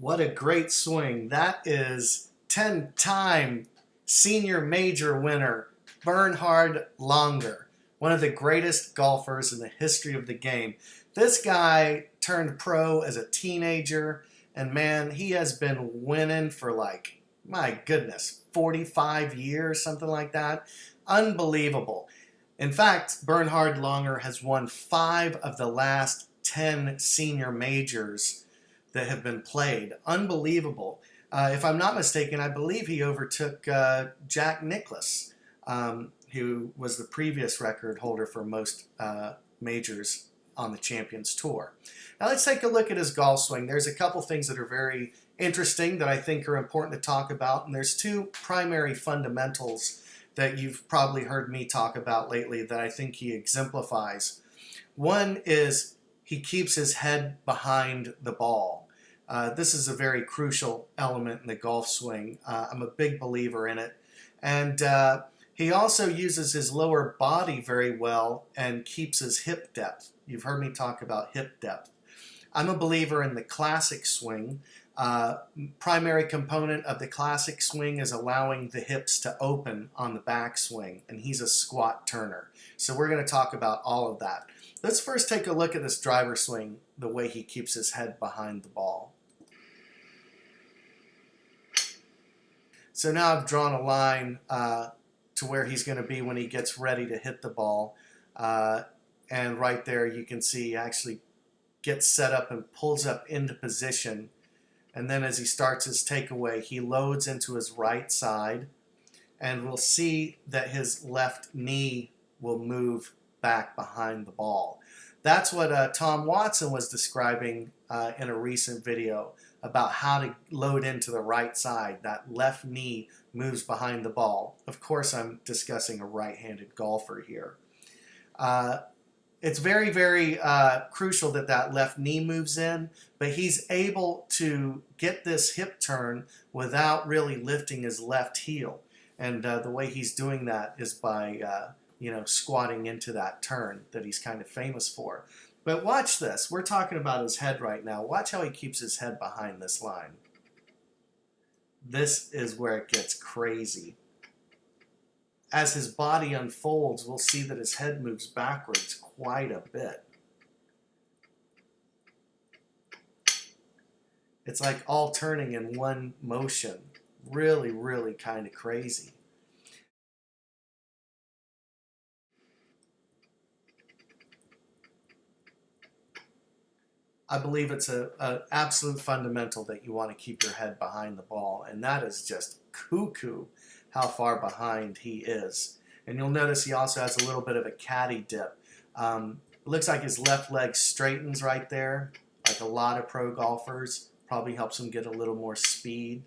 What a great swing. That is 10-time senior major winner, Bernhard Langer, one of the greatest golfers in the history of the game. This guy turned pro as a teenager, and man, he has been winning for like, my goodness, 45 years, something like that. Unbelievable. In fact, Bernhard Langer has won 5 of the last 10 senior majors that have been played. Unbelievable. If I'm not mistaken, I believe he overtook Jack Nicklaus, who was the previous record holder for most majors on the Champions Tour. Now let's take a look at his golf swing. There's a couple things that are very interesting that I think are important to talk about, and there's 2 primary fundamentals that you've probably heard me talk about lately that I think he exemplifies. One is he keeps his head behind the ball. This is a very crucial element in the golf swing. I'm a big believer in it. And he also uses his lower body very well and keeps his hip depth. You've heard me talk about hip depth. I'm a believer in the classic swing. Primary component of the classic swing is allowing the hips to open on the backswing, and he's a squat turner. So we're going to talk about all of that. Let's first take a look at this driver swing, the way he keeps his head behind the ball. So now I've drawn a line to where he's going to be when he gets ready to hit the ball. And right there you can see he actually gets set up and pulls up into position. And then as he starts his takeaway, he loads into his right side. And we'll see that his left knee will move back behind the ball. That's what Tom Watson was describing in a recent video about how to load into the right side. That left knee moves behind the ball. Of course, I'm discussing a right-handed golfer here. It's very, very crucial that that left knee moves in, but he's able to get this hip turn without really lifting his left heel. And the way he's doing that is by squatting into that turn that he's kind of famous for. But watch this. We're talking about his head right now. Watch how he keeps his head behind this line. This is where it gets crazy. As his body unfolds, we'll see that his head moves backwards quite a bit. It's like all turning in one motion. Really, really kind of crazy. I believe it's an absolute fundamental that you want to keep your head behind the ball, and that is just cuckoo how far behind he is. And you'll notice he also has a little bit of a caddy dip. It looks like his left leg straightens right there, like a lot of pro golfers. Probably helps him get a little more speed.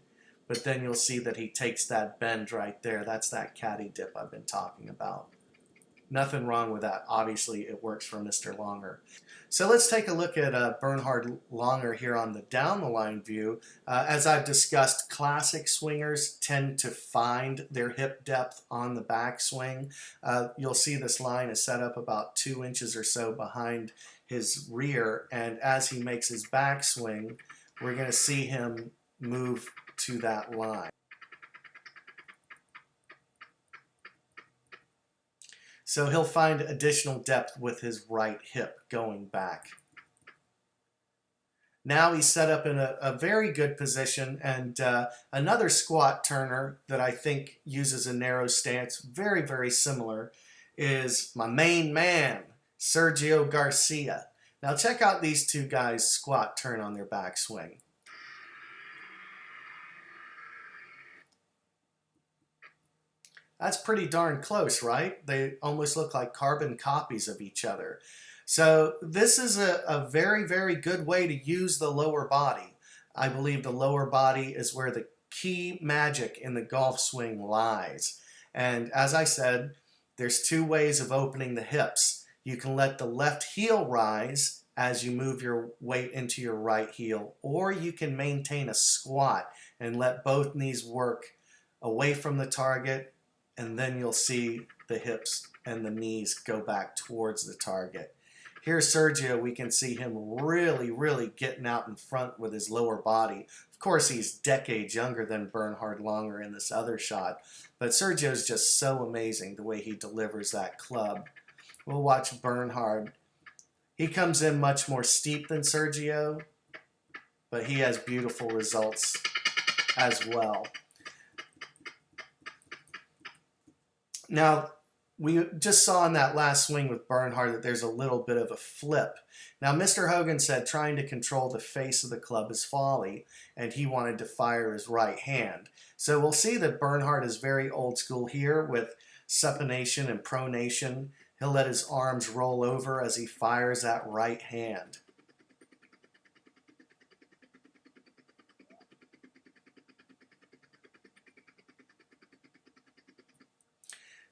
But then you'll see that he takes that bend right there. That's that caddy dip I've been talking about. Nothing wrong with that. Obviously, it works for Mr. Langer. So let's take a look at Bernhard Langer here on the down-the-line view. As I've discussed, classic swingers tend to find their hip depth on the backswing. You'll see this line is set up about 2 inches or so behind his rear, and as he makes his backswing, we're going to see him move to that line. So he'll find additional depth with his right hip going back. Now he's set up in a very good position, and another squat turner that I think uses a narrow stance, very, very similar, is my main man, Sergio Garcia. Now check out these 2 guys squat turn on their backswing. That's pretty darn close, right? They almost look like carbon copies of each other. So this is a very, very good way to use the lower body. I believe the lower body is where the key magic in the golf swing lies. And as I said, there's 2 ways of opening the hips. You can let the left heel rise as you move your weight into your right heel, or you can maintain a squat and let both knees work away from the target, and then you'll see the hips and the knees go back towards the target. Here, Sergio, we can see him really getting out in front with his lower body. Of course, he's decades younger than Bernhard Langer in this other shot, but Sergio's just so amazing the way he delivers that club. We'll watch Bernhard. He comes in much more steep than Sergio, but he has beautiful results as well. Now, we just saw in that last swing with Bernhard that there's a little bit of a flip. Now, Mr. Hogan said trying to control the face of the club is folly, and he wanted to fire his right hand. So we'll see that Bernhard is very old school here with supination and pronation. He'll let his arms roll over as he fires that right hand.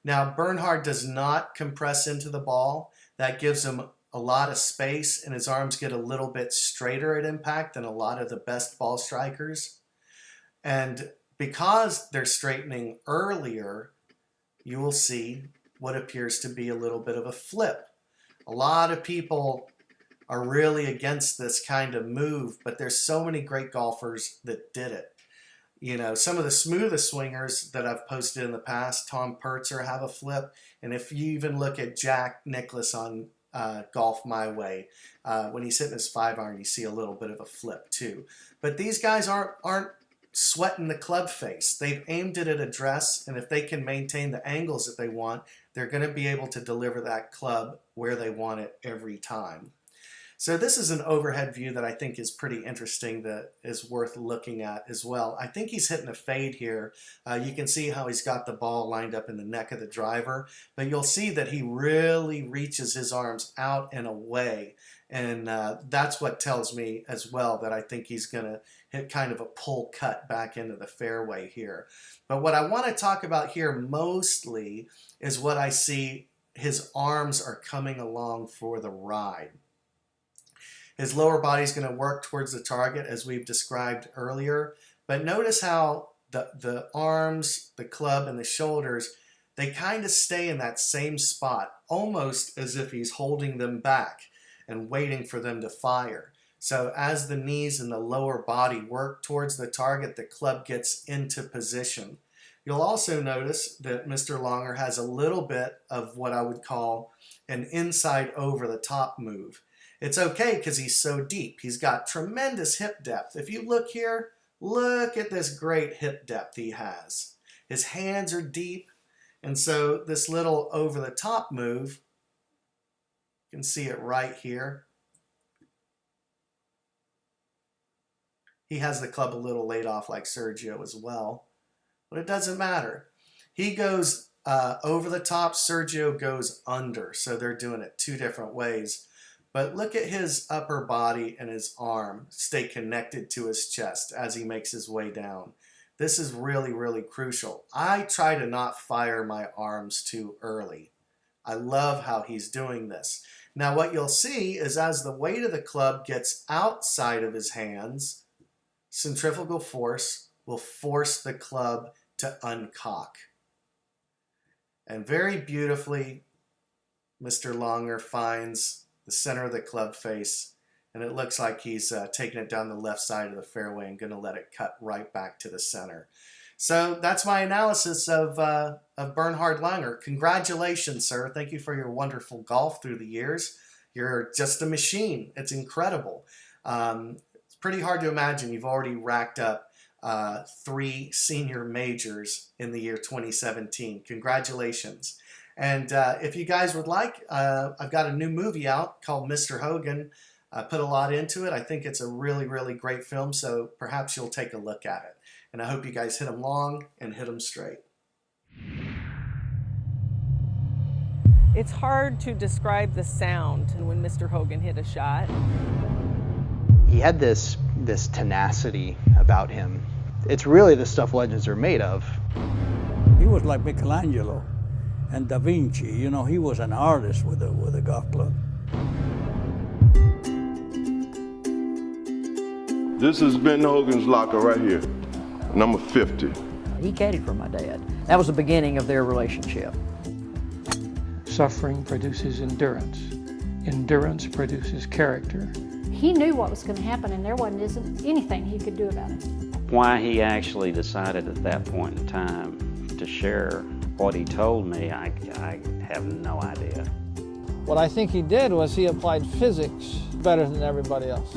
Now, Bernhard does not compress into the ball. That gives him a lot of space, and his arms get a little bit straighter at impact than a lot of the best ball strikers. And because they're straightening earlier, you will see what appears to be a little bit of a flip. A lot of people are really against this kind of move, but there's so many great golfers that did it. You know, some of the smoothest swingers that I've posted in the past, Tom Pertzer, have a flip. And if you even look at Jack Nicklaus on Golf My Way, when he's hitting his 5-iron, you see a little bit of a flip too. But these guys aren't sweating the club face. They've aimed it at address, and if they can maintain the angles that they want, they're going to be able to deliver that club where they want it every time. So this is an overhead view that I think is pretty interesting, that is worth looking at as well. I think he's hitting a fade here. You can see how he's got the ball lined up in the neck of the driver, but you'll see that he really reaches his arms out and away. And that's what tells me as well that I think he's going to hit kind of a pull cut back into the fairway here. But what I want to talk about here mostly is what I see his arms are coming along for the ride. His lower body is going to work towards the target as we've described earlier. But notice how the arms, the club, and the shoulders, they kind of stay in that same spot, almost as if he's holding them back and waiting for them to fire. So as the knees and the lower body work towards the target, the club gets into position. You'll also notice that Mr. Langer has a little bit of what I would call an inside over the top move. It's okay because he's so deep. He's got tremendous hip depth. If you look here, look at this great hip depth he has. His hands are deep, and so this little over the top move, you can see it right here. He has the club a little laid off like Sergio as well, but it doesn't matter. He goes over the top, Sergio goes under, so they're doing it two different ways. But look at his upper body and his arm stay connected to his chest as he makes his way down. This is really crucial. I try to not fire my arms too early. I love how he's doing this. Now what you'll see is as the weight of the club gets outside of his hands, centrifugal force will force the club to uncock. And very beautifully, Mr. Langer finds the center of the club face, and it looks like he's taking it down the left side of the fairway and going to let it cut right back to the center. So that's my analysis of Bernhard Langer. Congratulations, sir. Thank you for your wonderful golf through the years. You're just a machine. It's incredible. It's pretty hard to imagine you've already racked up 3 senior majors in the year 2017. Congratulations. And if you guys would like, I've got a new movie out called Mr. Hogan. I put a lot into it. I think it's a really great film, so perhaps you'll take a look at it. And I hope you guys hit them long and hit them straight. It's hard to describe the sound when Mr. Hogan hit a shot. He had this tenacity about him. It's really the stuff legends are made of. He was like Michelangelo and Da Vinci. You know, he was an artist with a golf club. This is Ben Hogan's locker right here, number 50. He caddied for my dad. That was the beginning of their relationship. Suffering produces endurance. endurance produces character. He knew what was going to happen, and there wasn't anything he could do about it. Why he actually decided at that point in time to share what he told me, I have no idea. What I think he did was he applied physics better than everybody else.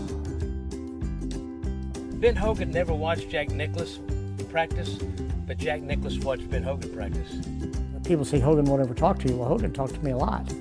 Ben Hogan never watched Jack Nicklaus practice, but Jack Nicklaus watched Ben Hogan practice. People say Hogan won't ever talk to you. Well, Hogan talked to me a lot.